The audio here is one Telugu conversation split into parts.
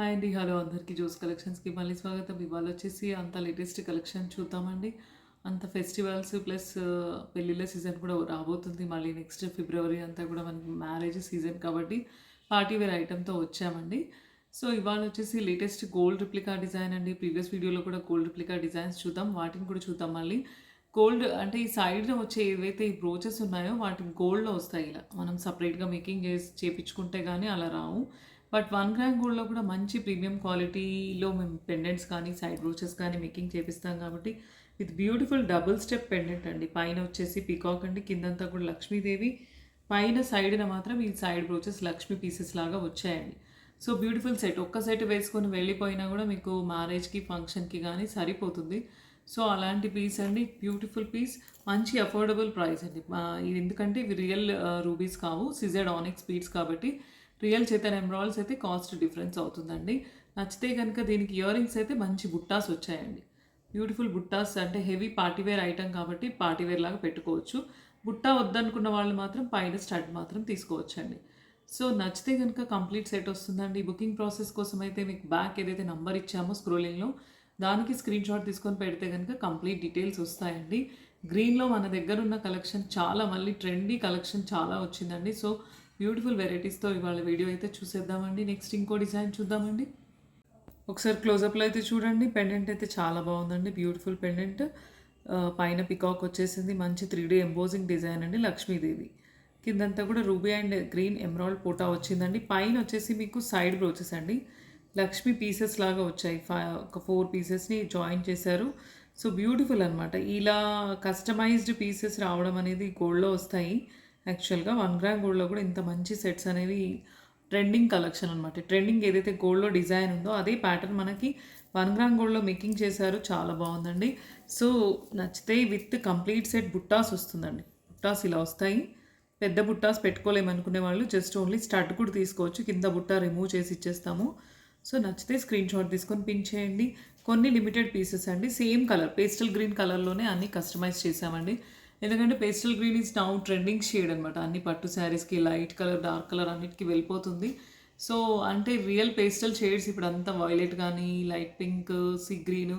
హాయ్ అండి. హలో అందరికీ. జోస్ కలెక్షన్స్‌కి మళ్ళీ స్వాగతం. ఇవాళ వచ్చేసి అంత లేటెస్ట్ కలెక్షన్ చూద్దామండి. అంత ఫెస్టివల్స్ ప్లస్ పెళ్ళిళ్ళ సీజన్ కూడా రాబోతుంది. మళ్ళీ నెక్స్ట్ ఫిబ్రవరి అంతా కూడా మనకి మ్యారేజ్ సీజన్ కాబట్టి పార్టీ వేర్ ఐటెమ్‌తో వచ్చామండి. సో ఇవాళ వచ్చేసి లేటెస్ట్ గోల్డ్ రిప్లికా డిజైన్ అండి. ప్రీవియస్ వీడియోలో కూడా గోల్డ్ రిప్లికా డిజైన్స్ చూద్దాం. వాటిని కూడా చూద్దాం మళ్ళీ. గోల్డ్ అంటే ఈ సైడ్‌లో వచ్చే ఏవైతే ఈ బ్రోచెస్ ఉన్నాయో వాటి గోల్డ్‌లో వస్తాయి ఇలా. మనం సెపరేట్‌గా మేకింగ్ చేపించుకుంటే గానీ అలా రావు. బట్ 1 గ్రామ్ గోల్డ్‌లో కూడా మంచి ప్రీమియం క్వాలిటీలో మేము పెండెంట్స్ కానీ, సైడ్ బ్రోచెస్ కానీ మేకింగ్ చేపిస్తాం కాబట్టి with beautiful double step pendant అండి. పైన వచ్చేసి పీకాక్ అండి. కిందంతా కూడా లక్ష్మీదేవి. పైన సైడ్‌న మాత్రం ఈ సైడ్ బ్రోచెస్ లక్ష్మీ పీసెస్ లాగా వచ్చాయండి. So beautiful set. ఒక్క సెట్ వేసుకొని వెళ్ళిపోయినా కూడా మీకు మ్యారేజ్‌కి, ఫంక్షన్‌కి గానీ సరిపోతుంది. సో అలాంటి పీస్ అండి. Beautiful piece. మంచి అఫోర్డబుల్ ప్రైస్ అండి. ఇది ఎందుకంటే ఇవి రియల్ రూబీస్ కావు. సిజెడ్ ఆనిక్స్ బీడ్స్ కాబట్టి రియల్ చేతన్ ఎమరాల్డ్స్ అయితే కాస్ట్ డిఫరెన్స్ అవుతుందండి. నచ్చితే కనుక దీనికి ఇయర్ రింగ్స్ అయితే మంచి బుట్టాస్ వచ్చాయండి. బ్యూటిఫుల్ బుట్టాస్ అంటే హెవీ పార్టీవేర్ ఐటమ్ కాబట్టి పార్టీవేర్ లాగా పెట్టుకోవచ్చు. బుట్టా వద్దనుకున్న వాళ్ళు మాత్రం పైన స్టడ్ మాత్రం తీసుకోవచ్చండి. సో నచ్చితే కనుక కంప్లీట్ సెట్ వస్తుందండి. బుకింగ్ ప్రాసెస్ కోసం అయితే మీకు బ్యాక్ ఏదైతే నంబర్ ఇచ్చామో స్క్రోలింగ్లో దానికి స్క్రీన్ షాట్ తీసుకొని పెడితే కనుక కంప్లీట్ డీటెయిల్స్ వస్తాయండి. గ్రీన్లో మన దగ్గర ఉన్న కలెక్షన్ చాలా మళ్ళీ ట్రెండీ కలెక్షన్ చాలా వచ్చిందండి. సో బ్యూటిఫుల్ వెరైటీస్తో ఇవాళ వీడియో అయితే చూసేద్దామండి. నెక్స్ట్ ఇంకో డిజైన్ చూద్దామండి. ఒకసారి క్లోజప్లో అయితే చూడండి. పెండెంట్ అయితే చాలా బాగుందండి. Beautiful pendant. పైన పికాక్ వచ్చేసింది. మంచి 3D ఎంబోజింగ్ డిజైన్ అండి. లక్ష్మీదేవి. కిందంతా కూడా రూబీ అండ్ గ్రీన్ ఎమరాల్డ్ పోటా వచ్చిందండి. పైన వచ్చేసి మీకు సైడ్ బ్రోచెస్ అండి. లక్ష్మీ పీసెస్ లాగా వచ్చాయి. ఒక 4 పీసెస్ని జాయిన్ చేశారు. సో బ్యూటిఫుల్ అనమాట. ఇలా కస్టమైజ్డ్ పీసెస్ రావడం అనేది గోల్డ్లో వస్తాయి. యాక్చువల్గా 1 గ్రామ్ గోల్డ్లో కూడా ఇంత మంచి సెట్స్ అనేవి ట్రెండింగ్ కలెక్షన్ అనమాట. ట్రెండింగ్ ఏదైతే గోల్డ్లో డిజైన్ ఉందో అదే ప్యాటర్న్ మనకి 1 గ్రామ్ గోల్డ్లో మేకింగ్ చేశారు. చాలా బాగుందండి. సో నచ్చితే విత్ కంప్లీట్ సెట్ బుట్టాస్ వస్తుందండి. బుట్టాస్ ఇలా వస్తాయి. పెద్ద బుట్టాస్ పెట్టుకోలేమనుకునే వాళ్ళు జస్ట్ ఓన్లీ స్టడ్ కూడా తీసుకోవచ్చు. కింద బుట్ట రిమూవ్ చేసి ఇచ్చేస్తాము. సో నచ్చితే స్క్రీన్ షాట్ తీసుకొని పిన్ చేయండి. కొన్ని లిమిటెడ్ పీసెస్ అండి. సేమ్ కలర్ పేస్టల్ గ్రీన్ కలర్లోనే అన్ని కస్టమైజ్ చేసామండి. ఎందుకంటే pastel green is now trending shade అనమాట. అన్ని పట్టు శారీస్కి లైట్ కలర్, డార్క్ కలర్ అన్నిటికీ వెళ్ళిపోతుంది. సో అంటే రియల్ పేస్టల్ షేడ్స్ ఇప్పుడు అంతా వైలెట్ కానీ, లైట్ పింక్, సీ గ్రీన్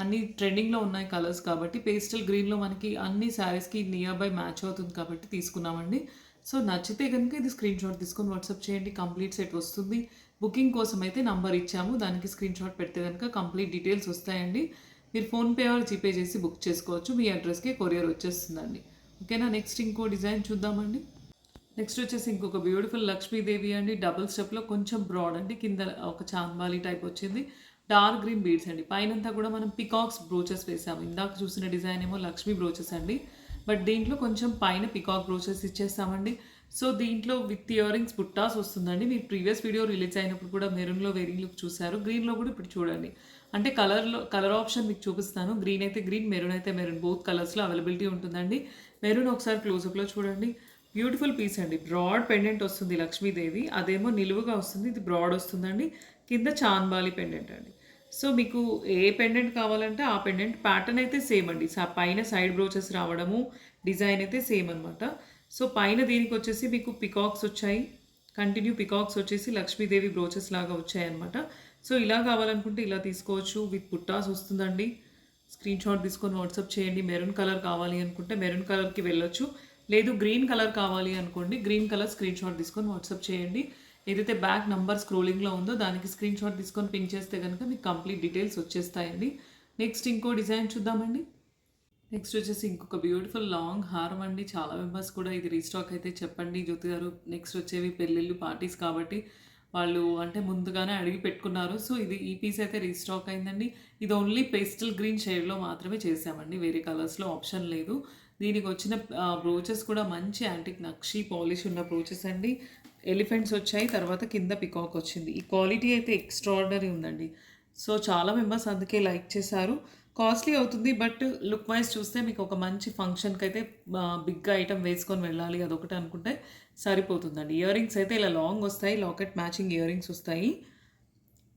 అన్ని ట్రెండింగ్లో ఉన్నాయి కలర్స్ కాబట్టి పేస్టల్ గ్రీన్లో మనకి అన్ని శారీస్కి నియర్ బై మ్యాచ్ అవుతుంది కాబట్టి తీసుకున్నామండి. సో నచ్చితే కనుక ఇది స్క్రీన్ షాట్ తీసుకొని వాట్సాప్ చేయండి. కంప్లీట్ సెట్ వస్తుంది. బుకింగ్ కోసం అయితే నంబర్ ఇచ్చాము. దానికి స్క్రీన్ షాట్ పెడితే కనుక కంప్లీట్ డీటెయిల్స్ వస్తాయండి. మీరు ఫోన్పే ఆర్ జీపే చేసి బుక్ చేసుకోవచ్చు. మీ అడ్రస్కి కొరియర్ వచ్చేస్తుందండి. ఓకేనా. నెక్స్ట్ ఇంకో డిజైన్ చూద్దామండి. నెక్స్ట్ వచ్చేసి ఇంకొక బ్యూటిఫుల్ లక్ష్మీదేవి అండి. డబుల్ స్టెప్లో కొంచెం బ్రాడ్ అండి. కింద ఒక చాంబాలి టైప్ వచ్చింది. డార్క్ గ్రీన్ బీడ్స్ అండి. పైనంతా కూడా మనం పికాక్స్ బ్రోచెస్ వేసాము. ఇందాక చూసిన డిజైన్ ఏమో లక్ష్మీ బ్రోచెస్ అండి. బట్ దీంట్లో కొంచెం పైన పికాక్ బ్రోచెస్ ఇచ్చేస్తామండి. సో దీంట్లో విత్ ఇయర్ రింగ్స్ బుట్టాస్ వస్తుందండి. మీరు ప్రీవియస్ వీడియో రిలీజ్ అయినప్పుడు కూడా మెరూన్లో వేరింగ్ లుక్ చూశారు. గ్రీన్లో కూడా ఇప్పుడు చూడండి. అంటే కలర్ ఆప్షన్ మీకు చూపిస్తాను. గ్రీన్ అయితే గ్రీన్, మెరూన్ అయితే మెరూన్, బోత్ కలర్స్లో అవైలబిలిటీ ఉంటుందండి. మెరూన్ ఒకసారి క్లోజప్లో చూడండి. బ్యూటిఫుల్ పీస్ అండి. బ్రాడ్ పెండెంట్ వస్తుంది లక్ష్మీదేవి. అదేమో నిలువుగా వస్తుంది. ఇది బ్రాడ్ వస్తుందండి. కింద చాన్బాలి పెండెంట్ అండి. సో మీకు ఏ పెండెంట్ కావాలంటే ఆ పెండెంట్ ప్యాటర్న్ అయితే సేమ్ అండి. పైన సైడ్ బ్రోచెస్ రావడము డిజైన్ అయితే సేమ్ అనమాట. సో పైన దీనికి వచ్చేసి మీకు పికాక్స్ వచ్చాయి. కంటిన్యూ పికాక్స్ వచ్చేసి లక్ష్మీదేవి బ్రోచెస్ లాగా వచ్చాయి అనమాట. సో ఇలా కావాలనుకుంటే ఇలా తీసుకోవచ్చు. విత్ బుట్టాస్ వస్తుందండి. స్క్రీన్ షాట్ తీసుకొని వాట్సాప్ చేయండి. మెరూన్ కలర్ కావాలి అనుకుంటే మెరూన్ కలర్కి వెళ్ళొచ్చు. లేదు గ్రీన్ కలర్ కావాలి అనుకోండి, గ్రీన్ కలర్ స్క్రీన్ షాట్ తీసుకొని వాట్సాప్ చేయండి. ఏదైతే బ్యాక్ నంబర్ స్క్రోలింగ్లో ఉందో దానికి స్క్రీన్ షాట్ తీసుకొని పింక్ చేస్తే కనుక మీకు కంప్లీట్ డీటెయిల్స్ వచ్చేస్తాయండి. నెక్స్ట్ ఇంకో డిజైన్ చూద్దామండి. నెక్స్ట్ వచ్చేసి ఇంకొక బ్యూటిఫుల్ లాంగ్ హారం అండి. చాలా మెంబర్స్ కూడా ఇది రీస్టాక్ అయితే చెప్పండి జ్యోతి గారు. నెక్స్ట్ వచ్చేవి పెళ్ళిళ్ళు పార్టీస్ కాబట్టి వాళ్ళు అంటే ముందుగానే అడిగి పెట్టుకున్నారు. సో ఈ పీస్ అయితే రీస్టాక్ అయిందండి. ఇది ఓన్లీ పేస్టల్ గ్రీన్ షేడ్లో మాత్రమే చేసామండి. వేరే కలర్స్లో ఆప్షన్ లేదు. దీనికి వచ్చిన బ్రోచెస్ కూడా మంచి యాంటిక్ నక్షి పాలిష్ ఉన్న బ్రోచెస్ అండి. ఎలిఫెంట్స్ వచ్చాయి. తర్వాత కింద పికాక్ వచ్చింది. ఈ క్వాలిటీ అయితే ఎక్స్ట్రాడినరీ ఉందండి. సో చాలా మెంబర్స్ అందుకే లైక్ చేశారు. కాస్ట్లీ అవుతుంది బట్ లుక్ వైజ్ చూస్తే మీకు ఒక మంచి ఫంక్షన్కి అయితే బిగ్గా ఐటమ్ వేసుకొని వెళ్ళాలి అదొకటి అనుకుంటే సరిపోతుందండి. ఇయర్ రింగ్స్ అయితే ఇలా లాంగ్ వస్తాయి. లాకెట్ మ్యాచింగ్ ఇయర్ రింగ్స్ వస్తాయి.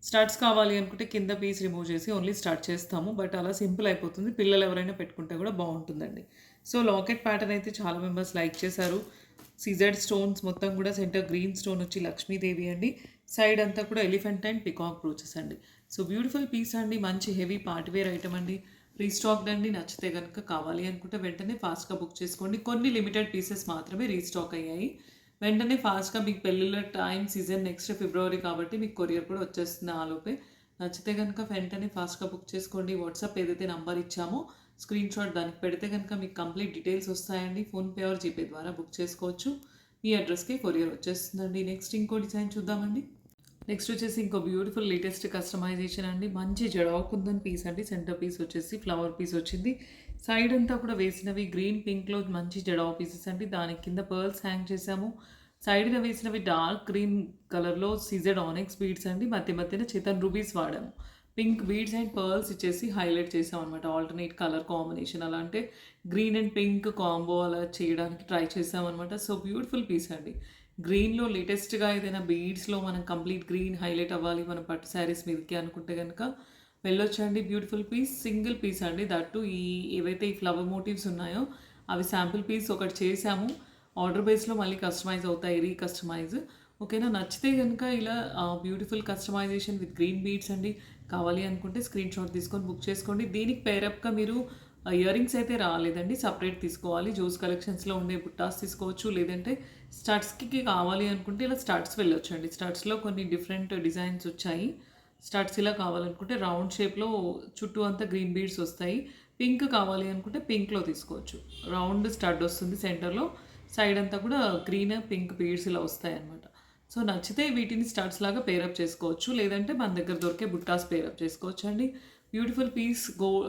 స్టడ్స్ కావాలి అనుకుంటే కింద పీస్ రిమూవ్ చేసి ఓన్లీ స్టడ్ చేస్తాము. బట్ అలా సింపుల్ అయిపోతుంది. పిల్లలు ఎవరైనా పెట్టుకుంటే కూడా బాగుంటుందండి. సో లాకెట్ ప్యాటర్న్ అయితే చాలా మెంబర్స్ లైక్ చేశారు. సిజెడ్ స్టోన్స్ మొత్తం కూడా సెంటర్ గ్రీన్ స్టోన్ వచ్చి లక్ష్మీదేవి అండి. సైడ్ అంతా కూడా ఎలిఫెంట్ అండ్ పికాక్ బ్రూచెస్ అండి. సో బ్యూటిఫుల్ పీస్ అండి, మంచి హెవీ పార్టీవేర్ ఐటమ్ అండి. రీస్టాక్డ్ అండి. నచ్చితే కనుక కావాలి అనుకుంటే వెంటనే ఫాస్ట్గా బుక్ చేసుకోండి. కొన్ని లిమిటెడ్ పీసెస్ మాత్రమే రీస్టాక్ అయ్యాయి. వెంటనే ఫాస్ట్గా మీకు పెళ్ళిళ్ళ టైం సీజన్ నెక్స్ట్ ఫిబ్రవరి కాబట్టి మీకు కొరియర్ కూడా వచ్చేస్తుంది ఆలోపే. నచ్చితే కనుక వెంటనే ఫాస్ట్గా బుక్ చేసుకోండి. వాట్సాప్ ఏదైతే నంబర్ ఇచ్చామో స్క్రీన్ షాట్ దానికి పెడితే కనుక మీకు కంప్లీట్ డీటెయిల్స్ వస్తాయండి. ఫోన్పే ఆర్ జీపే ద్వారా బుక్ చేసుకోవచ్చు. మీ అడ్రస్కి కొరియర్ వచ్చేస్తుందండి. నెక్స్ట్ ఇంకో డిజైన్ చూద్దామండి. నెక్స్ట్ వచ్చేసి ఇంకో బ్యూటిఫుల్ లేటెస్ట్ కస్టమైజేషన్ అండి. మంచి జడావ్ కుందన్ పీస్ అండి. సెంటర్ పీస్ వచ్చేసి ఫ్లవర్ పీస్ వచ్చింది. సైడ్ అంతా కూడా వేసినవి గ్రీన్ పింక్లో మంచి జడావ్ పీసెస్ అండి. దాని కింద పర్ల్స్ హ్యాంగ్ చేసాము. సైడ్న వేసినవి డార్క్ గ్రీన్ కలర్లో సీజెడ్ ఆనెక్స్ బీడ్స్ అండి. మధ్య మధ్యన చేతన్ రూబీస్ వాడాము. పింక్ బీడ్స్ అండ్ పర్ల్స్ ఇచ్చేసి హైలైట్ చేసాం అనమాట. ఆల్టర్నేట్ కలర్ కాంబినేషన్ అలా అంటే గ్రీన్ అండ్ పింక్ కాంబో అలా చేయడానికి ట్రై చేసాం అనమాట. సో బ్యూటిఫుల్ పీస్ అండి. గ్రీన్లో లేటెస్ట్గా ఏదైనా బీడ్స్లో మనం కంప్లీట్ గ్రీన్ హైలైట్ అవ్వాలి మనం పట్టు శారీస్ మీదకి అనుకుంటే కనుక వెళ్ళొచ్చండి. బ్యూటిఫుల్ పీస్, సింగిల్ పీస్ అండి. దట్టు ఏవైతే ఈ ఫ్లవర్ మోటివ్స్ ఉన్నాయో అవి శాంపుల్ పీస్ ఒకటి చేసాము. ఆర్డర్ బేస్లో మళ్ళీ కస్టమైజ్ అవుతాయి, రీకస్టమైజ్. ఓకేనా, నచ్చితే కనుక ఇలా beautiful customization with green beads అండి. కావాలి అనుకుంటే స్క్రీన్ షాట్ తీసుకొని బుక్ చేసుకోండి. దీనికి పేరప్గా మీరు ఇయర్ రింగ్స్ అయితే రాలేదండి, సపరేట్ తీసుకోవాలి. జోస్ కలెక్షన్స్లో ఉండే బుట్టాస్ తీసుకోవచ్చు, లేదంటే స్టడ్స్కి కావాలి అనుకుంటే ఇలా స్టడ్స్ వెళ్ళొచ్చు అండి. స్టడ్స్లో కొన్ని డిఫరెంట్ డిజైన్స్ వచ్చాయి. స్టడ్స్ ఇలా కావాలనుకుంటే రౌండ్ షేప్లో చుట్టూ అంతా గ్రీన్ బీడ్స్ వస్తాయి. పింక్ కావాలి అనుకుంటే పింక్లో తీసుకోవచ్చు. రౌండ్ స్టడ్ వస్తుంది సెంటర్లో, సైడ్ అంతా కూడా గ్రీన్ పింక్ బీడ్స్ ఇలా వస్తాయి అన్నమాట. సో నచ్చితే వీటిని స్టడ్స్ లాగా పేరప్ చేసుకోవచ్చు, లేదంటే మన దగ్గర దొరికే బుట్టాస్ పేరప్ చేసుకోవచ్చు అండి. బ్యూటిఫుల్ పీస్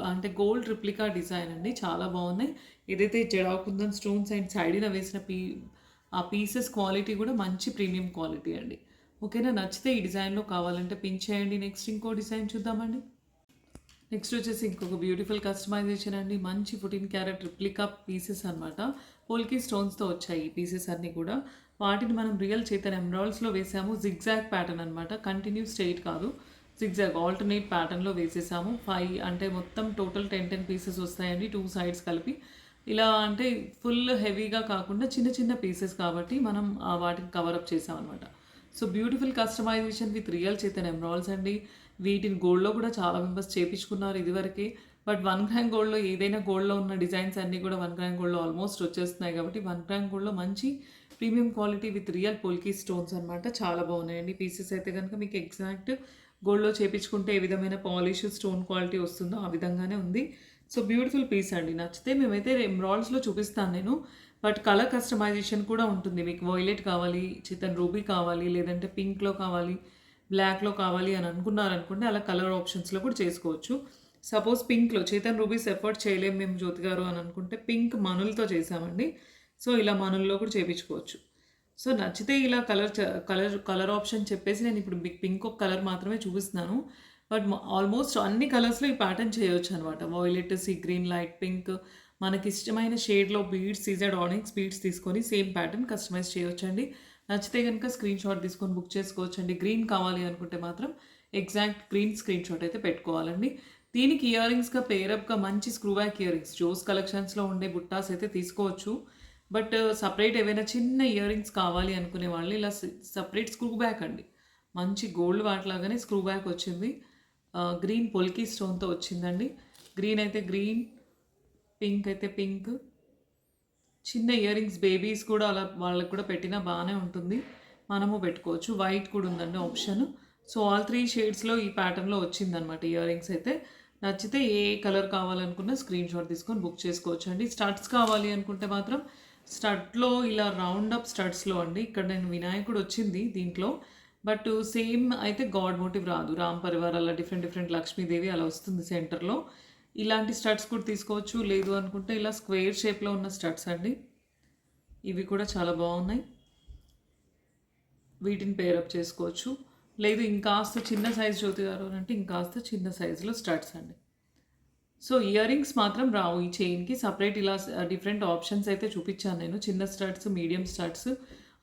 అంటే గోల్డ్ రిప్లికా డిజైన్ అండి, చాలా బాగున్నాయి. ఏదైతే జడావ్ కుందన్ స్టోన్స్ అండ్ సైడ్న వేసిన ఆ పీసెస్ క్వాలిటీ కూడా మంచి ప్రీమియం క్వాలిటీ అండి. ఓకేనా, నచ్చితే ఈ డిజైన్లో కావాలంటే పింక్ చేయండి. నెక్స్ట్ ఇంకో డిజైన్ చూద్దామండి. నెక్స్ట్ వచ్చేసి ఇంకొక బ్యూటిఫుల్ కస్టమైజేషన్ అండి. మంచి 14 క్యారెట్ రిప్లికా పీసెస్ అనమాట. పోల్కి స్టోన్స్తో వచ్చాయి ఈ పీసెస్ అన్నీ కూడా. వాటిని మనం రియల్ చేతన్ ఎమరాల్డ్స్లో వేసాము. జిగ్జాగ్ ప్యాటర్న్ అనమాట, కంటిన్యూ స్ట్రైట్ కాదు, జిగ్జాగ్ ఆల్టర్నేట్ ప్యాటర్న్లో వేసేసాము. 5 అంటే మొత్తం టోటల్ 10 పీసెస్ వస్తాయండి, 2 సైడ్స్ కలిపి. ఇలా అంటే ఫుల్ హెవీగా కాకుండా చిన్న చిన్న పీసెస్ కాబట్టి మనం వాటిని కవరప్ చేసాం అనమాట. So beautiful customization with real చేతన్ ఎమరాల్డ్స్ అండి. వీటిని గోల్డ్లో కూడా చాలా మెంబర్స్ చేయించుకున్నారు ఇదివరకే. బట్ 1 గ్రామ్ గోల్డ్లో ఏదైనా గోల్డ్లో ఉన్న డిజైన్స్ అన్నీ కూడా 1 గ్రామ్ గోల్డ్లో ఆల్మోస్ట్ వచ్చేస్తున్నాయి కాబట్టి 1 గ్రామ్ గోల్డ్లో మంచి premium quality with real polki stones అనమాట. చాలా బాగున్నాయండి పీసెస్ అయితే కనుక మీకు ఎగ్జాక్ట్ గోల్డ్లో చేయించుకుంటే ఏ విధమైన పాలిష్ స్టోన్ క్వాలిటీ వస్తుందో ఆ విధంగానే ఉంది. సో బ్యూటిఫుల్ పీస్ అండి. నచ్చితే మేమైతే ఎమరాల్డ్స్లో చూపిస్తాను నేను, బట్ కలర్ కస్టమైజేషన్ కూడా ఉంటుంది. మీకు వైలెట్ కావాలి, చితన్ రూబీ కావాలి, లేదంటే పింక్లో కావాలి, బ్లాక్లో కావాలి అని అనుకున్నారనుకోండి, అలా కలర్ ఆప్షన్స్లో కూడా చేసుకోవచ్చు. సపోజ్ పింక్లో చేతన్ రూబీస్ ఎఫర్ట్ చేయలేము మేము జ్యోతి గారు అని అనుకుంటే పింక్ మనులతో చేసామండి. సో ఇలా మనుల్లో కూడా చేయించుకోవచ్చు. సో నచ్చితే ఇలా కలర్ ఆప్షన్ చెప్పేసి నేను ఇప్పుడు పింక్ ఒక కలర్ మాత్రమే చూపిస్తున్నాను. బట్ ఆల్మోస్ట్ అన్ని కలర్స్లో ఈ ప్యాటర్న్ చేయొచ్చు అనమాట. Violet, sea green, light pink, మనకి ఇష్టమైన షేడ్లో బీడ్స్, సీజెడ్ ఆనిక్స్ బీడ్స్ తీసుకొని సేమ్ ప్యాటర్న్ కస్టమైజ్ చేయొచ్చండి. నచ్చితే కనుక స్క్రీన్ షాట్ తీసుకొని బుక్ చేసుకోవచ్చండి. గ్రీన్ కావాలి అనుకుంటే మాత్రం ఎగ్జాక్ట్ గ్రీన్ స్క్రీన్ షాట్ అయితే పెట్టుకోవాలండి. దీనికి ఇయర్ రింగ్స్గా పేరప్గా మంచి స్క్రూ బ్యాక్ ఇయర్ రింగ్స్ జోస్ కలెక్షన్స్లో ఉండే బుట్టాస్ అయితే తీసుకోవచ్చు. బట్ సపరేట్ ఏవైనా చిన్న ఇయర్ రింగ్స్ కావాలి అనుకునే వాళ్ళు ఇలా సపరేట్ స్క్రూ బ్యాక్ అండి, మంచి గోల్డ్ వాటిలాగానే స్క్రూ బ్యాక్ వచ్చింది. గ్రీన్ పొల్కీ స్టోన్తో వచ్చిందండి. గ్రీన్ అయితే గ్రీన్, పింక్ అయితే పింక్. చిన్న ఇయర్ రింగ్స్ బేబీస్ కూడా అలా వాళ్ళకి కూడా పెట్టినా బాగానే ఉంటుంది, మనము పెట్టుకోవచ్చు. వైట్ కూడా ఉందండి ఆప్షన్. సో ఆల్ 3 షేడ్స్లో ఈ ప్యాటర్న్లో వచ్చిందనమాట ఇయర్ రింగ్స్ అయితే. నచ్చితే ఏ కలర్ కావాలనుకున్నా స్క్రీన్ షాట్ తీసుకొని బుక్ చేసుకోవచ్చు అండి. స్టడ్స్ కావాలి అనుకుంటే మాత్రం స్టడ్లో ఇలా రౌండ్ అప్ స్టడ్స్లో అండి, ఇక్కడ నేను వినాయకుడు వచ్చింది దీంట్లో, బట్ సేమ్ అయితే గాడ్ మోటివ్ రాదు. రామ్ పరివార్ అలా డిఫరెంట్ లక్ష్మీదేవి అలా వస్తుంది సెంటర్లో. ఇలాంటి స్టడ్స్ కూడా తీసుకోవచ్చు. లేదు అనుకుంటే ఇలా స్క్వేర్ షేప్లో ఉన్న స్టడ్స్ అండి, ఇవి కూడా చాలా బాగున్నాయి. వీటిని పేరప్ చేసుకోవచ్చు. లేదు ఇంకాస్త చిన్న సైజ్ జ్యోతి గారు అంటే ఇంకాస్త చిన్న సైజులో స్టడ్స్ అండి. సో ఇయర్ రింగ్స్ మాత్రం రావు ఈ చైన్కి. సపరేట్ ఇలా డిఫరెంట్ ఆప్షన్స్ అయితే చూపించాను నేను. చిన్న స్టడ్స్, మీడియం స్టడ్స్,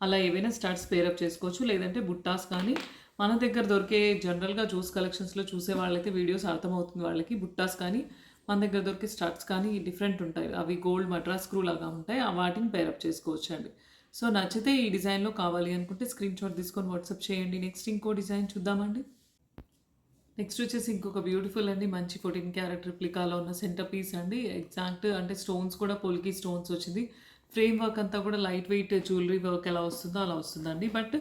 అలా ఏవైనా స్టడ్స్ పేరప్ చేసుకోవచ్చు. లేదంటే బుట్టాస్ కానీ మన దగ్గర దొరికే జనరల్గా జ్యూస్ కలెక్షన్స్లో చూసే వాళ్ళైతే వీడియోస్ అర్థమవుతుంది వాళ్ళకి. బుట్టాస్ కానీ మన దగ్గర దొరికే స్టడ్స్ కానీ డిఫరెంట్ ఉంటాయి. అవి గోల్డ్ మద్రాస్ స్క్రూ లాగా ఉంటాయి, వాటిని పేరప్ చేసుకోవచ్చు అండి. సో నచ్చితే ఈ డిజైన్‌లో కావాలి అనుకుంటే స్క్రీన్‌షాట్ తీసుకొని వాట్సాప్ చేయండి. నెక్స్ట్ ఇంకో డిజైన్ చూద్దామండి. నెక్స్ట్ వచ్చేసి ఇంకొక బ్యూటిఫుల్ అండి. మంచి 14 క్యారెట్ రిప్లికాలో ఉన్న సెంటర్ పీస్ అండి. ఎగ్జాక్ట్ అంటే స్టోన్స్ కూడా పోల్కి స్టోన్స్ వచ్చింది. ఫ్రేమ్ వర్క్ అంతా కూడా లైట్ వెయిట్ జ్యువెలరీ వర్క్ ఎలా వస్తుందో అలా వస్తుందండి. బట్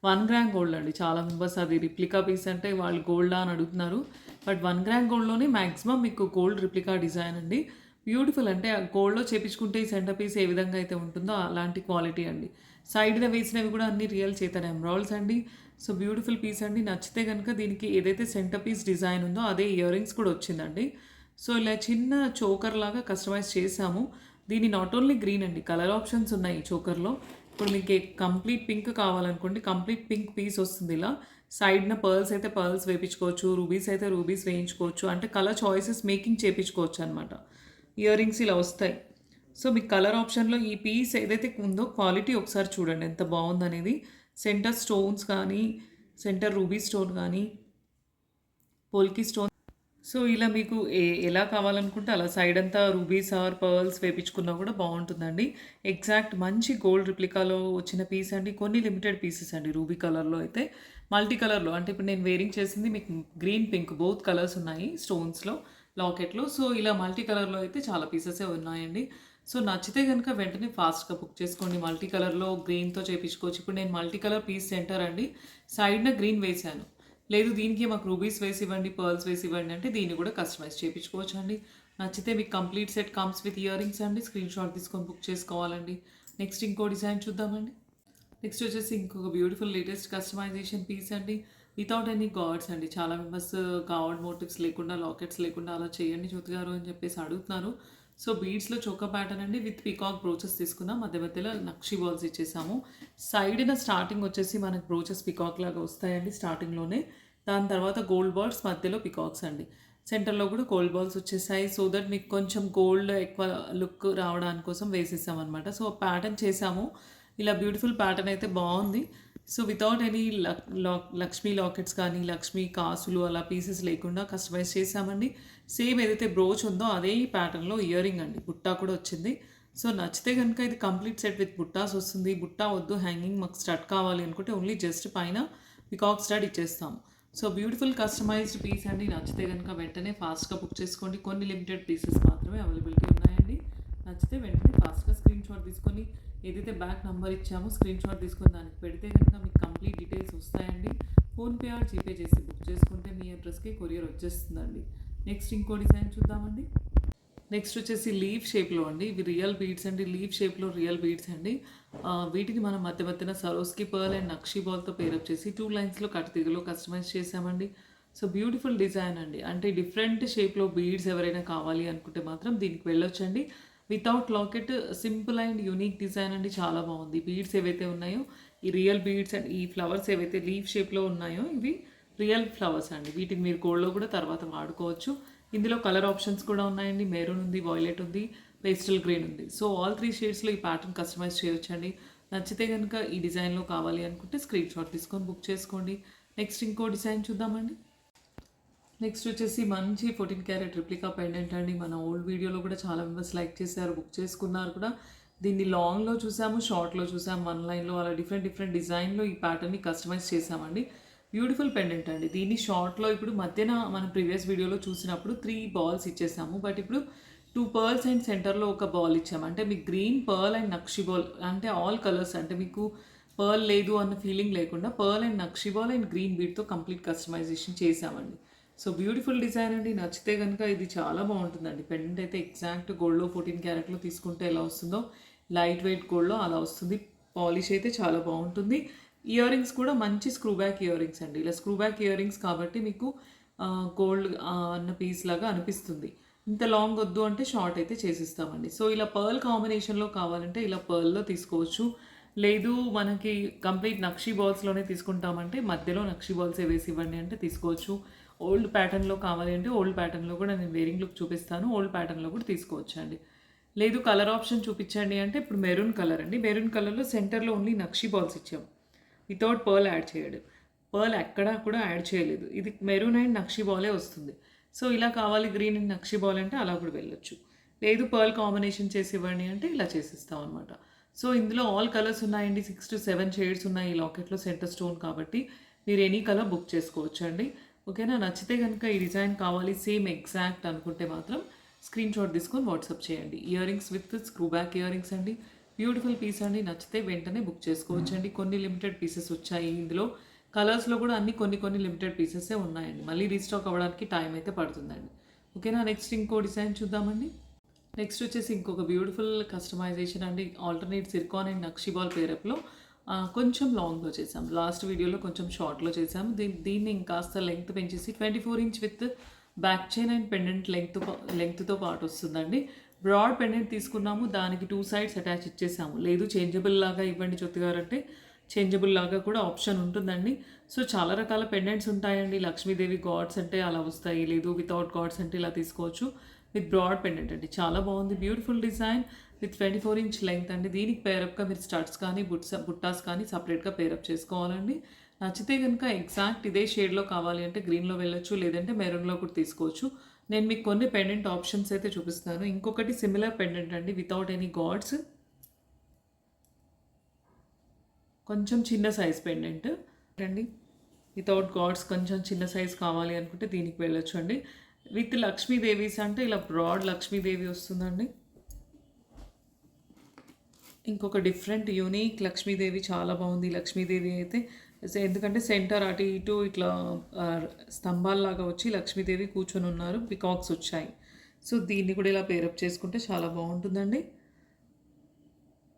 1 గ్రామ్ గోల్డ్ అండి. చాలా మెంబర్స్ అది రిప్లికా పీస్ అంటే వాళ్ళు గోల్డా అని అడుగుతున్నారు. బట్ 1 గ్రామ్ గోల్డ్‌లోనే మాక్సిమం మీకు గోల్డ్ రిప్లికా డిజైన్ అండి. బ్యూటిఫుల్ అంటే ఆ గోల్డ్‌లో చేపించుకుంటే ఈ సెంటర్ పీస్ ఏ విధంగా అయితే ఉంటుందో అలాంటి క్వాలిటీ అండి. సైడ్‌న వేసినవి కూడా అన్ని రియల్ చేతన్ ఎమరాల్డ్స్ అండి. సో బ్యూటిఫుల్ పీస్ అండి. నచ్చితే గనుక దీనికి ఏదైతే సెంటర్ పీస్ డిజైన్ ఉందో అదే ఇయర్ రింగ్స్ కూడా వచ్చిందండి. సో ఇలా చిన్న చోకర్ లాగా కస్టమైజ్ చేసాము. దీన్ని నాట్ ఓన్లీ గ్రీన్ అండి, కలర్ ఆప్షన్స్ ఉన్నాయి ఈ చోకర్‌లో. ఇప్పుడు మీకు కంప్లీట్ పింక్ కావాలనుకోండి, కంప్లీట్ పింక్ పీస్ వస్తుంది ఇలా. సైడ్‌న పర్ల్స్ అయితే పర్ల్స్ వేపించుకోవచ్చు, రూబీస్ అయితే రూబీస్ వేయించుకోవచ్చు. అంటే కలర్ చాయిసెస్ మేకింగ్ చేపించుకోవచ్చు అనమాట. ఇయర్ రింగ్స్ ఇలా వస్తాయి. సో మీకు కలర్ ఆప్షన్‌లో ఈ పీస్ ఏదైతే ఉందో క్వాలిటీ ఒకసారి చూడండి ఎంత బాగుందనేది. సెంటర్ స్టోన్స్ కానీ, సెంటర్ రూబీ స్టోన్ కానీ, పోల్కి స్టోన్. సో ఇలా మీకు ఎలా కావాలనుకుంటే అలా సైడ్ అంతా రూబీస్ ఆర్ పర్ల్స్ వేపించుకున్నా కూడా బాగుంటుందండి. ఎగ్జాక్ట్ మంచి గోల్డ్ రిప్లికాలో వచ్చిన పీస్ అండి. కొన్ని లిమిటెడ్ పీసెస్ అండి. రూబీ కలర్లో అయితే మల్టీ కలర్లో అంటే ఇప్పుడు నేను వేరింగ్ చేసింది మీకు గ్రీన్ పింక్ బోత్ కలర్స్ ఉన్నాయి స్టోన్స్లో లాకెట్లో. సో ఇలా మల్టీ కలర్లో అయితే చాలా పీసెసే ఉన్నాయండి. సో నచ్చితే కనుక వెంటనే ఫాస్ట్గా బుక్ చేసుకోండి. మల్టీ కలర్లో గ్రీన్తో చేయించుకోవచ్చు. ఇప్పుడు నేను మల్టీ కలర్ పీస్ సెంటర్ అండి, సైడ్న గ్రీన్ వేసాను. లేదు దీనికి మాకు రూబీస్ వేసి ఇవ్వండి, పర్ల్స్ వేసి ఇవ్వండి అంటే దీన్ని కూడా కస్టమైజ్ చేయించుకోవచ్చు అండి. నచ్చితే మీకు complete set comes with ear rings అండి. స్క్రీన్‌షాట్ తీసుకొని బుక్ చేసుకోవాలండి. నెక్స్ట్ ఇంకో డిజైన్ చూద్దామండి. నెక్స్ట్ వచ్చేసి ఇంకొక బ్యూటిఫుల్ లేటెస్ట్ కస్టమైజేషన్ పీస్ అండి. వితౌట్ ఎనీ గాడ్స్ అండి. చాలా మెంబర్స్ గాడ్ మోటివ్స్ లేకుండా, లాకెట్స్ లేకుండా అలా చేయండి జ్యోతి గారు అని చెప్పేసి అడుగుతున్నారు. సో బీడ్స్లో చోకా ప్యాటర్న్ అండి విత్ పీకాక్ బ్రోచెస్ తీసుకుందాం. మధ్య మధ్యలో నక్షి బాల్స్ ఇచ్చేసాము. సైడ్న స్టార్టింగ్ వచ్చేసి మనకు బ్రోచెస్ పీకాక్ లాగా వస్తాయండి స్టార్టింగ్లోనే. దాని తర్వాత గోల్డ్ బాల్స్, మధ్యలో పీకాక్స్ అండి. సెంటర్లో కూడా గోల్డ్ బాల్స్ వచ్చేసాయి. సో దట్ మీకు కొంచెం గోల్డ్ ఎక్కువ లుక్ రావడానికి కోసం వేసేసామన్నమాట. సో ప్యాటర్న్ చేసాము. ఇలా బ్యూటిఫుల్ ప్యాటర్న్ అయితే బాగుంది. So without any Lakshmi lockets కానీ, లక్ష్మీ కాసులు అలా పీసెస్ లేకుండా కస్టమైజ్ చేసామండి. సేమ్ ఏదైతే బ్రోచ్ ఉందో అదే ఈ ప్యాటర్న్లో ఇయర్ రింగ్ అండి. బుట్టా కూడా వచ్చింది. సో నచ్చితే కనుక ఇది కంప్లీట్ సెట్ విత్ బుట్టాస్ వస్తుంది. బుట్టా వద్దు, హ్యాంగింగ్ మాకు స్టడ్ కావాలి అనుకుంటే ఓన్లీ జస్ట్ పైన పికాక్ స్టడ్ ఇచ్చేస్తాము. సో బ్యూటిఫుల్ కస్టమైజ్డ్ పీస్ అండి. నచ్చితే కనుక వెంటనే ఫాస్ట్గా బుక్ చేసుకోండి. కొన్ని లిమిటెడ్ పీసెస్ మాత్రమే అవైలబిలిటీ ఉన్నాయండి. నచ్చితే వెంటనే ఫాస్ట్గా స్క్రీన్‌షాట్ తీసుకొని ఏదైతే బ్యాక్ నెంబర్ ఇచ్చామో స్క్రీన్‌షాట్ తీసుకొని దానికి పెడితే కనుక మీకు కంప్లీట్ డీటెయిల్స్ వస్తాయండి. ఫోన్పే ఆర్ జీపే చేసి బుక్ చేసుకుంటే మీ అడ్రస్కి కొరియర్ వచ్చేస్తుందండి. నెక్స్ట్ ఇంకో డిజైన్ చూద్దామండి. నెక్స్ట్ వచ్చేసి లీఫ్ షేప్లో అండి. ఇవి రియల్ బీడ్స్ అండి. లీఫ్ షేప్లో రియల్ బీడ్స్ అండి. వీటిని మనం మధ్య మధ్యన సరోస్కి పర్ల్ అండ్ నక్షి బాల్తో పేరప్ చేసి 2 లైన్స్లో కట్టుతీగలో కస్టమైజ్ చేసామండి. సో బ్యూటిఫుల్ డిజైన్ అండి. అంటే డిఫరెంట్ షేప్లో బీడ్స్ ఎవరైనా కావాలి అనుకుంటే మాత్రం దీనికి వెళ్ళొచ్చండి. Without locket simple and unique design అండి. చాలా బాగుంది. బీడ్స్ ఏవైతే ఉన్నాయో ఈ రియల్ బీడ్స్ అండ్ ఈ ఫ్లవర్స్ ఏవైతే లీఫ్ షేప్లో ఉన్నాయో ఇవి రియల్ ఫ్లవర్స్ అండి. వీటిని మీరు గోల్డ్లో కూడా తర్వాత వాడుకోవచ్చు. ఇందులో కలర్ ఆప్షన్స్ కూడా ఉన్నాయండి. మెరూన్ ఉంది, వైలెట్ ఉంది, పేస్టల్ గ్రీన్ ఉంది. సో ఆల్ 3 షేడ్స్లో ఈ ప్యాటర్న్ కస్టమైజ్ చేయొచ్చండి. నచ్చితే కనుక ఈ డిజైన్లో కావాలి అనుకుంటే స్క్రీన్‌షాట్ తీసుకొని బుక్ చేసుకోండి. నెక్స్ట్ ఇంకో డిజైన్ చూద్దామండి. నెక్స్ట్ వచ్చేసి మంచి 14 క్యారెట్ రిప్లికా పెండెంట్ అండి. మన ఓల్డ్ వీడియోలో కూడా చాలా మెంబర్స్ లైక్ చేశారు, బుక్ చేసుకున్నారు కూడా. దీన్ని లాంగ్లో చూసాము, షార్ట్లో చూసాము, 1 లైన్లో అలా డిఫరెంట్ డిజైన్లో ఈ ప్యాటర్న్ని కస్టమైజ్ చేసామండి. బ్యూటిఫుల్ పెండెంట్ అండి. దీన్ని షార్ట్లో ఇప్పుడు మధ్యన మనం ప్రీవియస్ వీడియోలో చూసినప్పుడు 3 బాల్స్ ఇచ్చేసాము. బట్ ఇప్పుడు 2 పర్ల్స్ అండ్ సెంటర్లో ఒక బాల్ ఇచ్చాము. అంటే మీకు గ్రీన్, పర్ల్ అండ్ నక్షి బాల్ అంటే ఆల్ కలర్స్ అంటే మీకు పర్ల్ లేదు అన్న ఫీలింగ్ లేకుండా పర్ల్ అండ్ నక్షి బాల్ అండ్ గ్రీన్ బీడ్తో కంప్లీట్ కస్టమైజేషన్ చేసామండి. సో బ్యూటిఫుల్ డిజైన్ అండి. నచ్చితే కనుక ఇది చాలా బాగుంటుందండి. పెండెంట్ అయితే ఎగ్జాక్ట్ గోల్డ్లో 14 క్యారెట్లో తీసుకుంటే ఎలా వస్తుందో లైట్ వెయిట్ గోల్డ్లో అలా వస్తుంది. పాలిష్ అయితే చాలా బాగుంటుంది. ఇయర్ రింగ్స్ కూడా మంచి స్క్రూ బ్యాక్ ఇయర్ రింగ్స్ అండి. ఇలా స్క్రూ బ్యాక్ ఇయర్ రింగ్స్ కాబట్టి మీకు గోల్డ్ అన్న పీస్ లాగా అనిపిస్తుంది. ఇంత లాంగ్ వద్దు అంటే షార్ట్ అయితే చేసిస్తామండి. సో ఇలా పర్ల్ కాంబినేషన్లో కావాలంటే ఇలా పర్ల్లో తీసుకోవచ్చు. లేదు మనకి కంప్లీట్ నక్షి బాల్స్లోనే తీసుకుంటామంటే మధ్యలో నక్షి బాల్సే వేసి ఇవ్వండి అంటే తీసుకోవచ్చు. ఓల్డ్ ప్యాటర్న్లో కావాలి అంటే ఓల్డ్ ప్యాటర్న్లో కూడా నేను వేరింగ్ లుక్ చూపిస్తాను. ఓల్డ్ ప్యాటర్న్లో కూడా తీసుకోవచ్చు అండి. లేదు కలర్ ఆప్షన్ చూపించండి అంటే ఇప్పుడు మెరూన్ కలర్ అండి. మెరూన్ కలర్లో సెంటర్లో ఓన్లీ నక్షి బాల్స్ ఇచ్చాము. వితౌట్ పర్ల్ యాడ్ చేయడు. పర్ల్ ఎక్కడా కూడా యాడ్ చేయలేదు. ఇది మెరూన్ అండ్ నక్షి బాలే వస్తుంది. సో ఇలా కావాలి గ్రీన్ అండ్ నక్షి బాల్ అంటే అలా కూడా వెళ్ళొచ్చు. లేదు పర్ల్ కాంబినేషన్ చేసి ఇవ్వండి అంటే ఇలా చేసిస్తాం అనమాట. సో ఇందులో ఆల్ కలర్స్ ఉన్నాయండి. 6-7 షేడ్స్ ఉన్నాయి ఈ లాకెట్‌లో సెంటర్ స్టోన్ కాబట్టి మీరు ఎనీ కలర్ బుక్ చేసుకోవచ్చండి. ఓకేనా? నచ్చితే గనుక ఈ డిజైన్ కావాలి సేమ్ ఎగ్జాక్ట్ అనుకుంటే మాత్రం స్క్రీన్‌షాట్ తీసుకొని వాట్సాప్ చేయండి. Ear rings with screw back ear rings అండి. బ్యూటిఫుల్ పీస్ అండి. నచ్చితే వెంటనే బుక్ చేసుకోవచ్చండి. కొన్ని లిమిటెడ్ పీసెస్ వచ్చాయి ఇందులో. కలర్స్‌లో కూడా అన్ని కొన్ని లిమిటెడ్ పీసెసే ఉన్నాయండి. మళ్ళీ రీస్టాక్ అవ్వడానికి టైం అయితే పడుతుందండి. ఓకేనా? నెక్స్ట్ ఇంకో డిజైన్ చూద్దామండి. నెక్స్ట్ వచ్చేసి ఇంకొక బ్యూటిఫుల్ కస్టమైజేషన్ అండి. ఆల్టర్నేట్ సిర్కాన్ అండ్ నక్షిబాల్ పేరప్‌లో కొంచెం లాంగ్‌లో చేసాం. లాస్ట్ వీడియోలో కొంచెం షార్ట్‌లో చేసాము. దీన్ని ఇంకాస్త లెంగ్త్ పెంచేసి 24 inch with back chain and pendant లెంగ్త్‌తో పాటు వస్తుందండి. బ్రాడ్ పెండెంట్ తీసుకున్నాము. దానికి 2 సైడ్స్ అటాచ్ ఇచ్చేసాము. లేదు చేంజబుల్ లాగా ఇవ్వండి జ్యోతి గారంటే చేంజబుల్ లాగా కూడా ఆప్షన్ ఉంటుందండి. సో చాలా రకాల పెండెంట్స్ ఉంటాయండి. లక్ష్మీదేవి గాడ్స్ అంటే అలా వస్తాయి. లేదు వితౌట్ గాడ్స్ అంటే ఇలా తీసుకోవచ్చు. విత్ బ్రాడ్ పెండెంట్ అండి. చాలా బాగుంది. Beautiful design with 24 inch length అండి. దీనికి పేరప్గా మీరు స్టడ్స్ కానీ బుట్టాస్ కానీ సపరేట్గా పేరప్ చేసుకోవాలండి. నచ్చితే కనుక ఎగ్జాక్ట్ ఇదే షేడ్లో కావాలి అంటే గ్రీన్లో వెళ్ళొచ్చు, లేదంటే మెరూన్లో కూడా తీసుకోవచ్చు. నేను మీకు కొన్ని పెండెంట్ ఆప్షన్స్ అయితే చూపిస్తాను. ఇంకొకటి సిమిలర్ పెండెంట్ అండి వితౌట్ ఎనీ గాడ్స్, కొంచెం చిన్న సైజ్ పెండెంట్ అండి. వితౌట్ గాడ్స్ కొంచెం చిన్న సైజ్ కావాలి అనుకుంటే దీనికి వెళ్ళొచ్చు అండి. విత్ లక్ష్మీదేవీస్ అంటే ఇలా బ్రాడ్ లక్ష్మీదేవి వస్తుందండి. ఇంకొక డిఫరెంట్ యూనిక్ లక్ష్మీదేవి చాలా బాగుంది. లక్ష్మీదేవి అయితే ఎందుకంటే సెంటర్ అటు ఇటు ఇట్లా స్తంభాల్లాగా వచ్చి లక్ష్మీదేవి కూర్చొని ఉన్నారు. పికాక్స్ వచ్చాయి. సో దీన్ని కూడా ఇలా పేరప్ చేసుకుంటే చాలా బాగుంటుందండి.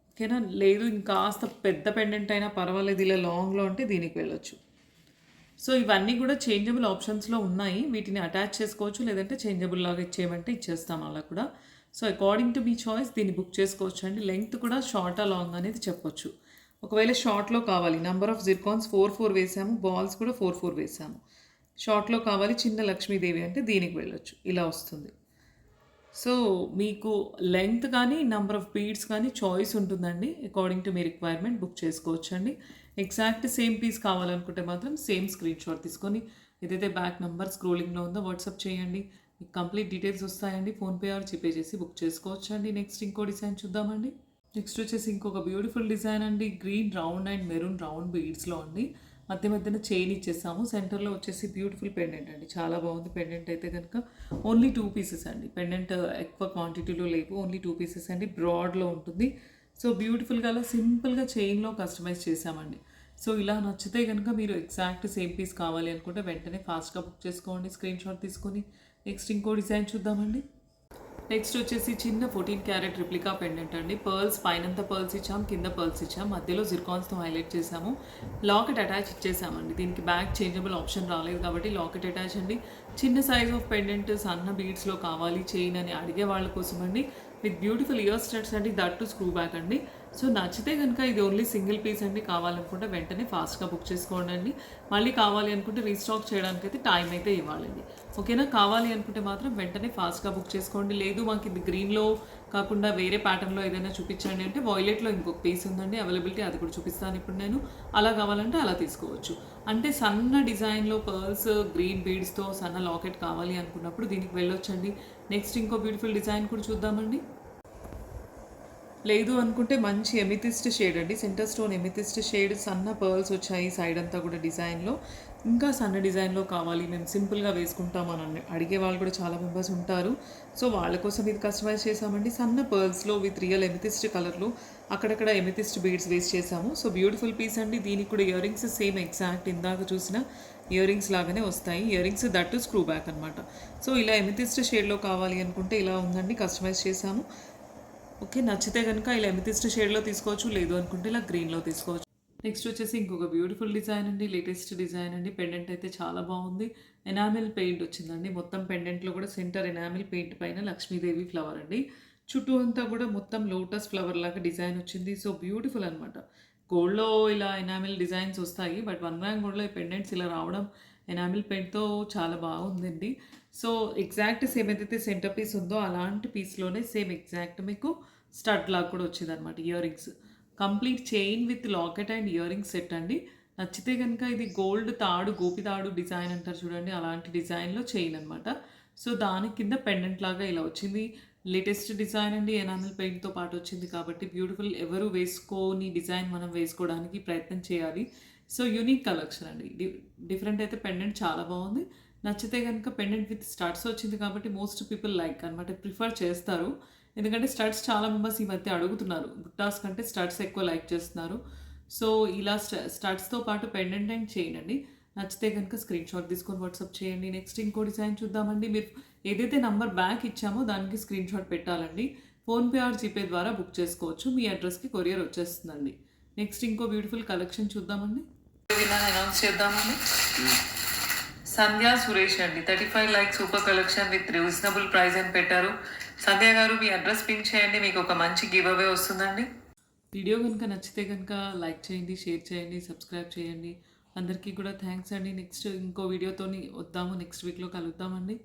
ఓకేనా? లేదు ఇంకాస్త పెద్ద పెండెంట్ అయినా పర్వాలేదు ఇలా లాంగ్లో అంటే దీనికి వెళ్ళొచ్చు. సో ఇవన్నీ కూడా చేంజబుల్ ఆప్షన్స్లో ఉన్నాయి. వీటిని అటాచ్ చేసుకోవచ్చు, లేదంటే చేంజబుల్ లాగా ఇచ్చేయమంటే ఇచ్చేస్తాం అలా కూడా. So according to me choice దీన్ని బుక్ చేసుకోవచ్చు అండి. లెంగ్త్ కూడా షార్టా లాంగ్ అనేది చెప్పొచ్చు. ఒకవేళ షార్ట్లో కావాలి, నెంబర్ ఆఫ్ జిర్కాన్స్ 4 వేసాము, బాల్స్ కూడా 4 వేసాము. షార్ట్లో కావాలి చిన్న లక్ష్మీదేవి అంటే దీనికి వెళ్ళొచ్చు. ఇలా వస్తుంది. సో మీకు లెంగ్త్ కానీ నెంబర్ ఆఫ్ బీడ్స్ కానీ చాయిస్ ఉంటుందండి. According to me requirement book చేసుకోవచ్చు అండి. ఎగ్జాక్ట్ సేమ్ పీస్ కావాలనుకుంటే మాత్రం సేమ్ స్క్రీన్ షాట్ తీసుకొని ఏదైతే బ్యాక్ నెంబర్ స్క్రోలింగ్లో ఉందో వాట్సాప్ చేయండి. మీకు కంప్లీట్ డీటెయిల్స్ వస్తాయండి. ఫోన్పే ఆర్ జీపే చేసి బుక్ చేసుకోవచ్చు అండి. నెక్స్ట్ ఇంకో డిజైన్ చూద్దామండి. నెక్స్ట్ వచ్చేసి ఇంకొక బ్యూటిఫుల్ డిజైన్ అండి. Green round and maroon round బీడ్స్లో అండి. మధ్యన చైన్ ఇచ్చేసాము. సెంటర్లో వచ్చేసి బ్యూటిఫుల్ పెండెంట్ అండి. చాలా బాగుంది. పెండెంట్ అయితే కనుక ఓన్లీ 2 పీసెస్ అండి. పెండెంట్ ఎక్కువ క్వాంటిటీలో లేవు. ఓన్లీ 2 పీసెస్ అండి. బ్రాడ్లో ఉంటుంది. సో బ్యూటిఫుల్గా అలా సింపుల్గా చైన్లో కస్టమైజ్ చేసామండి. సో ఇలా నచ్చితే కనుక మీరు ఎగ్జాక్ట్ సేమ్ పీస్ కావాలి అనుకుంటే వెంటనే ఫాస్ట్గా బుక్ చేసుకోండి. స్క్రీన్ షాట్ తీసుకొని నెక్స్ట్ ఇంకో డిజైన్ చూద్దామండి. నెక్స్ట్ వచ్చేసి చిన్న 14 క్యారెట్ రిప్లికా పెండెంట్ అండి. పర్ల్స్ పైనంతా పర్ల్స్ ఇచ్చాం, కింద పర్ల్స్ ఇచ్చాం, మధ్యలో జిర్కాన్స్తో హైలైట్ చేసాము. లాకెట్ అటాచ్ ఇచ్చేసామండి. దీనికి బ్యాక్ చేంజబుల్ ఆప్షన్ రాలేదు కాబట్టి లాకెట్ అటాచ్ అండి. చిన్న సైజ్ ఆఫ్ పెండెంట్ సన్న బీడ్స్లో కావాలి చైన్ అని అడిగే వాళ్ళ కోసం అండి. విత్ బ్యూటిఫుల్ ఇయర్ స్టడ్స్ అండి, దట్ టు స్క్రూ బ్యాక్ అండి. సో నచ్చితే కనుక ఇది ఓన్లీ సింగిల్ పీస్ అండి. కావాలనుకుంటే వెంటనే ఫాస్ట్గా బుక్ చేసుకోండి అండి. మళ్ళీ కావాలి అనుకుంటే రీస్టాక్ చేయడానికి అయితే టైం అయితే ఇవ్వాలండి. ఓకేనా? కావాలి అనుకుంటే మాత్రం వెంటనే ఫాస్ట్గా బుక్ చేసుకోండి. లేదు మాకు ఇది గ్రీన్లో కాకుండా వేరే ప్యాటర్న్లో ఏదైనా చూపించండి అంటే వాయిలెట్లో ఇంకొక పీస్ ఉందండి అవైలబిలిటీ, అది కూడా చూపిస్తాను ఇప్పుడు నేను. అలా కావాలంటే అలా తీసుకోవచ్చు. అంటే సన్న డిజైన్లో పర్ల్స్ గ్రీన్ బీడ్స్తో సన్న లాకెట్ కావాలి అనుకున్నప్పుడు దీనికి వెళ్ళొచ్చండి. నెక్స్ట్ ఇంకో బ్యూటిఫుల్ డిజైన్ కూడా చూద్దామండి. లేదు అనుకుంటే మంచి ఎమితిస్ట్ షేడ్ అండి. సెంటర్ స్టోన్ ఎమితిస్ట్ షేడ్, సన్న పర్ల్స్ వచ్చాయి సైడ్ అంతా కూడా డిజైన్లో. ఇంకా సన్న డిజైన్లో కావాలి, మేము సింపుల్గా వేసుకుంటామని అడిగే వాళ్ళు కూడా చాలా మెంబర్స్ ఉంటారు. సో వాళ్ళ కోసం ఇది కస్టమైజ్ చేసామండి. సన్న పర్ల్స్లో విత్ రియల్ ఎమితిస్ట్ కలర్లో అక్కడక్కడ ఎమితిస్ట్ బీడ్స్ వేస్ట్ చేసాము. సో బ్యూటిఫుల్ పీస్ అండి. దీనికి కూడా ఇయర్ రింగ్స్ సేమ్ ఎగ్జాక్ట్ ఇందాక చూసిన ఇయర్ రింగ్స్ లాగానే వస్తాయి. Ear rings that screw back అనమాట. సో ఇలా ఎమితిస్ట్ షేడ్లో కావాలి అనుకుంటే ఇలా ఉందండి, కస్టమైజ్ చేసాము. ఓకే, నచ్చితే కనుక ఇలా ఎమితిస్ట్ షేడ్లో తీసుకోవచ్చు, లేదు అనుకుంటే ఇలా గ్రీన్లో తీసుకోవచ్చు. నెక్స్ట్ వచ్చేసి ఇంకొక బ్యూటిఫుల్ డిజైన్ అండి, లేటెస్ట్ డిజైన్ అండి. పెండెంట్ అయితే చాలా బాగుంది. ఎనామిల్ పెయింట్ వచ్చిందండి. మొత్తం పెండెంట్లో కూడా సెంటర్ ఎనామిల్ పెయింట్ పైన లక్ష్మీదేవి ఫ్లవర్ అండి. చుట్టూ అంతా కూడా మొత్తం లోటస్ ఫ్లవర్ లాగా డిజైన్ వచ్చింది. సో బ్యూటిఫుల్ అనమాట. గోల్డ్లో ఇలా ఎనామిల్ డిజైన్స్ వస్తాయి, బట్ 1 గ్రామ్ గోల్డ్లో ఈ పెండెంట్స్ ఇలా రావడం ఎనామిల్ పెయింట్తో చాలా బాగుందండి. సో ఎగ్జాక్ట్ సేమ్ ఏదైతే సెంటర్ పీస్ ఉందో అలాంటి పీస్లోనే సేమ్ ఎగ్జాక్ట్ మీకు స్టడ్ లాగా కూడా వచ్చింది అనమాట. Ear rings complete chain with locket and ear rings set అండి. నచ్చితే కనుక ఇది గోల్డ్ తాడు, గోపి తాడు డిజైన్ అంటారు చూడండి, అలాంటి డిజైన్లో చైన్ అనమాట. సో దాని కింద పెండెంట్ లాగా ఇలా వచ్చింది. లేటెస్ట్ డిజైన్ అండి. ఎనామిల్ పెయింట్‌తో పాటు వచ్చింది కాబట్టి బ్యూటిఫుల్. ఎవరు వేసుకోని డిజైన్ మనం వేసుకోవడానికి ప్రయత్నం చేయాలి. సో, యూనిక్ కలెక్షన్ అండి. డిఫరెంట్ అయితే పెండెంట్ చాలా బాగుంది. నచ్చితే గనుక పెండెంట్ విత్ స్టడ్స్ వచ్చింది కాబట్టి మోస్ట్ పీపుల్ లైక్ అనమాట. ప్రిఫర్ చేస్తారు. ఎందుకంటే స్టడ్స్ చాలా మెంబర్స్ ఈ మధ్య అడుగుతున్నారు. బుట్టాస్ కంటే స్టడ్స్ ఎక్కువ లైక్ చేస్తున్నారు. సో, ఇలా స్టడ్స్‌తో పాటు పెండెంట్ అండ్ చైన్ అండి. నచ్చితే గనుక స్క్రీన్‌షాట్ తీసుకొని వాట్సాప్ చేయండి. నెక్స్ట్ ఇంకో డిజైన్ చూద్దామండి. మీరు ఏదైతే నంబర్ బ్యాక్ ఇచ్చామో దానికి స్క్రీన్‌షాట్ పెట్టాలండి. ఫోన్‌పే ఆర్ జీపే ద్వారా బుక్ చేసుకోవచ్చు. మీ అడ్రస్‌కి కొరియర్ వచ్చేస్తుందండి. నెక్స్ట్ ఇంకో బ్యూటిఫుల్ కలెక్షన్ చూద్దామండి. విన్నర్ అనౌన్స్ చేద్దామండి. సంధ్య సురేష్ అండి. 35 like super collection with reasonable price అని పెట్టారు. సంధ్య గారు మీ అడ్రస్ పిన్ చేయండి. మీకు ఒక మంచి గివ్ అవే వస్తుందండి. వీడియో కనుక నచ్చితే కనుక లైక్ చేయండి, షేర్ చేయండి, సబ్స్క్రైబ్ చేయండి. అందరికీ కూడా థ్యాంక్స్ అండి. నెక్స్ట్ ఇంకో వీడియోతోని వద్దాము. నెక్స్ట్ వీక్‌లో కలుద్దామండి.